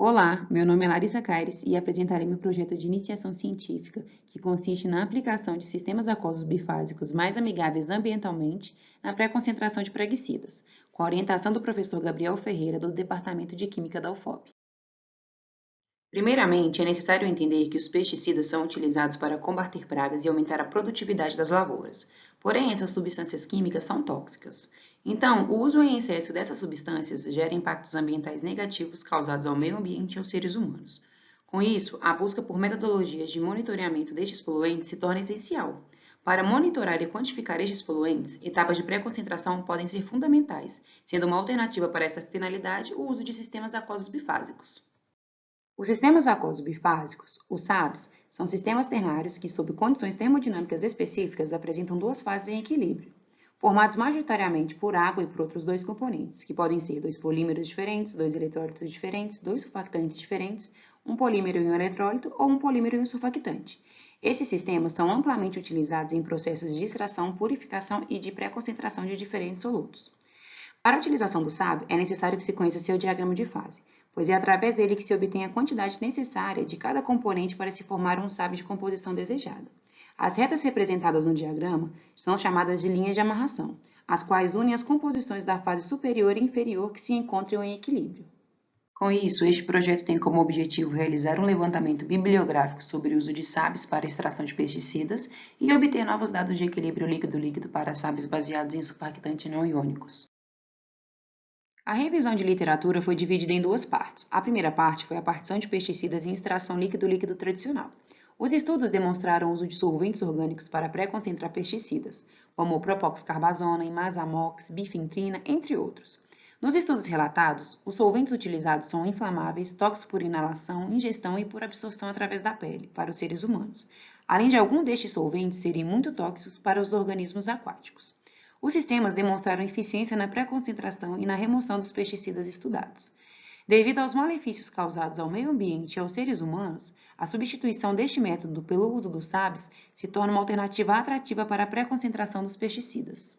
Olá, meu nome é Larissa Caires e apresentarei meu projeto de iniciação científica, que consiste na aplicação de sistemas aquosos bifásicos mais amigáveis ambientalmente na pré-concentração de praguicidas, com a orientação do professor Gabriel Ferreira, do Departamento de Química da UFOP. Primeiramente, é necessário entender que os pesticidas são utilizados para combater pragas e aumentar a produtividade das lavouras. Porém, essas substâncias químicas são tóxicas. Então, o uso em excesso dessas substâncias gera impactos ambientais negativos causados ao meio ambiente e aos seres humanos. Com isso, a busca por metodologias de monitoramento destes poluentes se torna essencial. Para monitorar e quantificar estes poluentes, etapas de pré-concentração podem ser fundamentais, sendo uma alternativa para essa finalidade o uso de sistemas aquosos bifásicos. Os sistemas aquosos bifásicos, os SABs, são sistemas ternários que, sob condições termodinâmicas específicas, apresentam duas fases em equilíbrio, formados majoritariamente por água e por outros dois componentes, que podem ser dois polímeros diferentes, dois eletrólitos diferentes, dois surfactantes diferentes, um polímero e um eletrólito ou um polímero e um surfactante. Esses sistemas são amplamente utilizados em processos de extração, purificação e de pré-concentração de diferentes solutos. Para a utilização do SAB, é necessário que se conheça seu diagrama de fase, pois é através dele que se obtém a quantidade necessária de cada componente para se formar um SAB de composição desejada. As retas representadas no diagrama são chamadas de linhas de amarração, as quais unem as composições da fase superior e inferior que se encontram em equilíbrio. Com isso, este projeto tem como objetivo realizar um levantamento bibliográfico sobre o uso de SABs para extração de pesticidas e obter novos dados de equilíbrio líquido-líquido para SABs baseados em surfactantes não iônicos. A revisão de literatura foi dividida em duas partes. A primeira parte foi a partição de pesticidas em extração líquido-líquido tradicional. Os estudos demonstraram o uso de solventes orgânicos para pré-concentrar pesticidas, como propoxcarbazona, imazamox, bifentrina, entre outros. Nos estudos relatados, os solventes utilizados são inflamáveis, tóxicos por inalação, ingestão e por absorção através da pele, para os seres humanos, além de algum destes solventes serem muito tóxicos para os organismos aquáticos. Os sistemas demonstraram eficiência na pré-concentração e na remoção dos pesticidas estudados. Devido aos malefícios causados ao meio ambiente e aos seres humanos, a substituição deste método pelo uso dos SABs se torna uma alternativa atrativa para a pré-concentração dos pesticidas.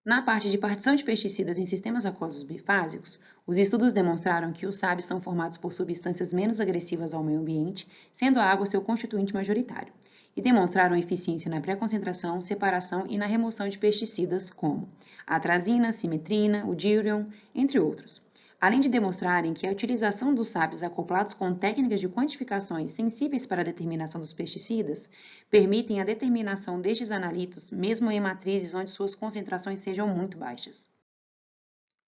Na parte de partição de pesticidas em sistemas aquosos bifásicos, os estudos demonstraram que os SABs são formados por substâncias menos agressivas ao meio ambiente, sendo a água seu constituinte majoritário, e demonstraram eficiência na pré-concentração, separação e na remoção de pesticidas como a atrazina, simetrina, o diureon, entre outros. Além de demonstrarem que a utilização dos SABs acoplados com técnicas de quantificações sensíveis para a determinação dos pesticidas permitem a determinação destes analitos mesmo em matrizes onde suas concentrações sejam muito baixas.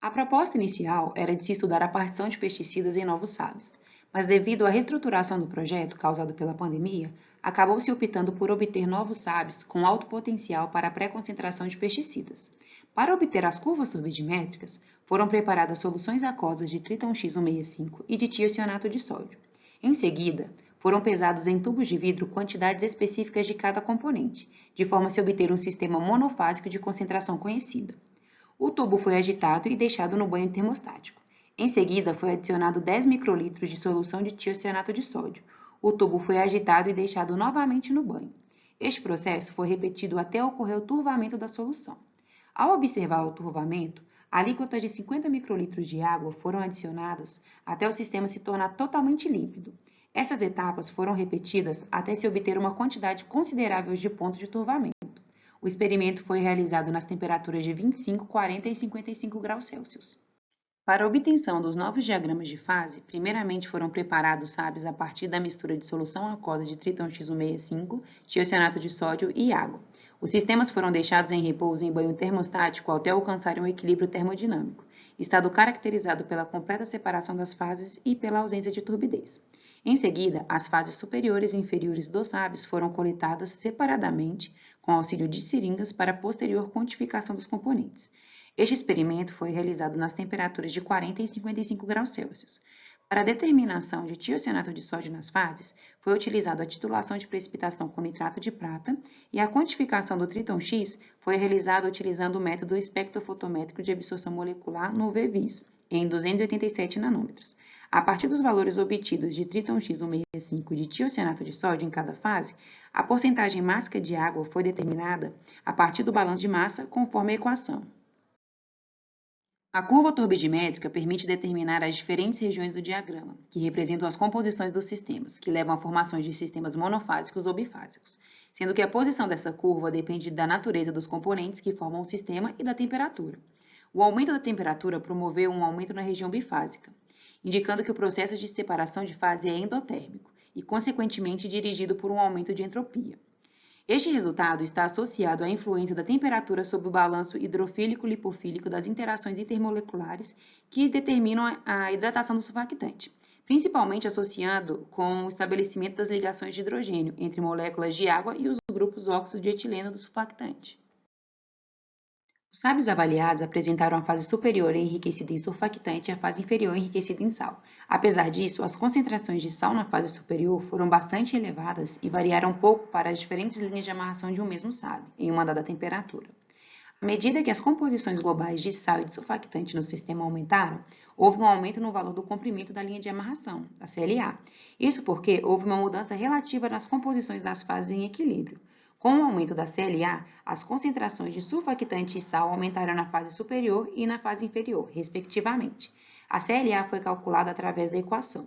A proposta inicial era de se estudar a partição de pesticidas em novos SABs, mas devido à reestruturação do projeto causado pela pandemia, acabou-se optando por obter novos SABs com alto potencial para a pré-concentração de pesticidas. Para obter as curvas turbidimétricas, foram preparadas soluções aquosas de Triton X165 e de tiocianato de sódio. Em seguida, foram pesados em tubos de vidro quantidades específicas de cada componente, de forma a se obter um sistema monofásico de concentração conhecida. O tubo foi agitado e deixado no banho termostático. Em seguida, foi adicionado 10 microlitros de solução de tiocianato de sódio. O tubo foi agitado e deixado novamente no banho. Este processo foi repetido até ocorrer o turvamento da solução. Ao observar o turvamento, alíquotas de 50 microlitros de água foram adicionadas até o sistema se tornar totalmente líquido. Essas etapas foram repetidas até se obter uma quantidade considerável de pontos de turvamento. O experimento foi realizado nas temperaturas de 25, 40 e 55 graus Celsius. Para a obtenção dos novos diagramas de fase, primeiramente foram preparados SABs a partir da mistura de solução aquosa de Triton X165, tiocianato de sódio e água. Os sistemas foram deixados em repouso em banho termostático até alcançarem um equilíbrio termodinâmico, estado caracterizado pela completa separação das fases e pela ausência de turbidez. Em seguida, as fases superiores e inferiores dos SABs foram coletadas separadamente, com auxílio de seringas para posterior quantificação dos componentes. Este experimento foi realizado nas temperaturas de 40 e 55 graus Celsius. Para a determinação de tiocianato de sódio nas fases, foi utilizado a titulação de precipitação com nitrato de prata e a quantificação do Triton X foi realizada utilizando o método espectrofotométrico de absorção molecular no VVIS, em 287 nanômetros. A partir dos valores obtidos de Triton X165 e de tiocianato de sódio em cada fase, a porcentagem máxima de água foi determinada a partir do balanço de massa conforme a equação. A curva turbidimétrica permite determinar as diferentes regiões do diagrama, que representam as composições dos sistemas, que levam a formações de sistemas monofásicos ou bifásicos, sendo que a posição dessa curva depende da natureza dos componentes que formam o sistema e da temperatura. O aumento da temperatura promoveu um aumento na região bifásica, indicando que o processo de separação de fase é endotérmico e, consequentemente, dirigido por um aumento de entropia. Este resultado está associado à influência da temperatura sobre o balanço hidrofílico-lipofílico das interações intermoleculares que determinam a hidratação do surfactante, principalmente associado com o estabelecimento das ligações de hidrogênio entre moléculas de água e os grupos óxido de etileno do surfactante. Os sábios avaliados apresentaram a fase superior enriquecida em surfactante e a fase inferior enriquecida em sal. Apesar disso, as concentrações de sal na fase superior foram bastante elevadas e variaram pouco para as diferentes linhas de amarração de um mesmo sábio, em uma dada temperatura. À medida que as composições globais de sal e de surfactante no sistema aumentaram, houve um aumento no valor do comprimento da linha de amarração, a CLA. Isso porque houve uma mudança relativa nas composições das fases em equilíbrio. Com o aumento da CLA, as concentrações de surfactante e sal aumentaram na fase superior e na fase inferior, respectivamente. A CLA foi calculada através da equação.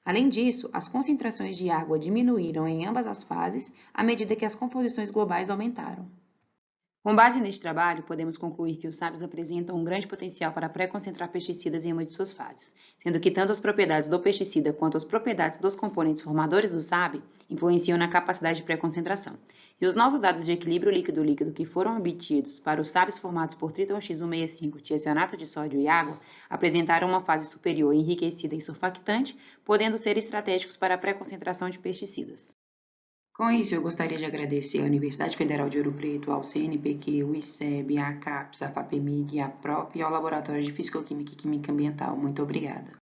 Além disso, as concentrações de água diminuíram em ambas as fases à medida que as composições globais aumentaram. Com base neste trabalho, podemos concluir que os sábios apresentam um grande potencial para pré-concentrar pesticidas em uma de suas fases, sendo que tanto as propriedades do pesticida quanto as propriedades dos componentes formadores do SAB influenciam na capacidade de pré-concentração. E os novos dados de equilíbrio líquido-líquido que foram obtidos para os SABs formados por Triton X165, tiocianato de sódio e água apresentaram uma fase superior enriquecida em surfactante, podendo ser estratégicos para a pré-concentração de pesticidas. Com isso, eu gostaria de agradecer à Universidade Federal de Ouro Preto, ao CNPq, o ICEB, à CAPES, à FAPEMIG, à PROP e ao Laboratório de Fisicoquímica e Química Ambiental. Muito obrigada.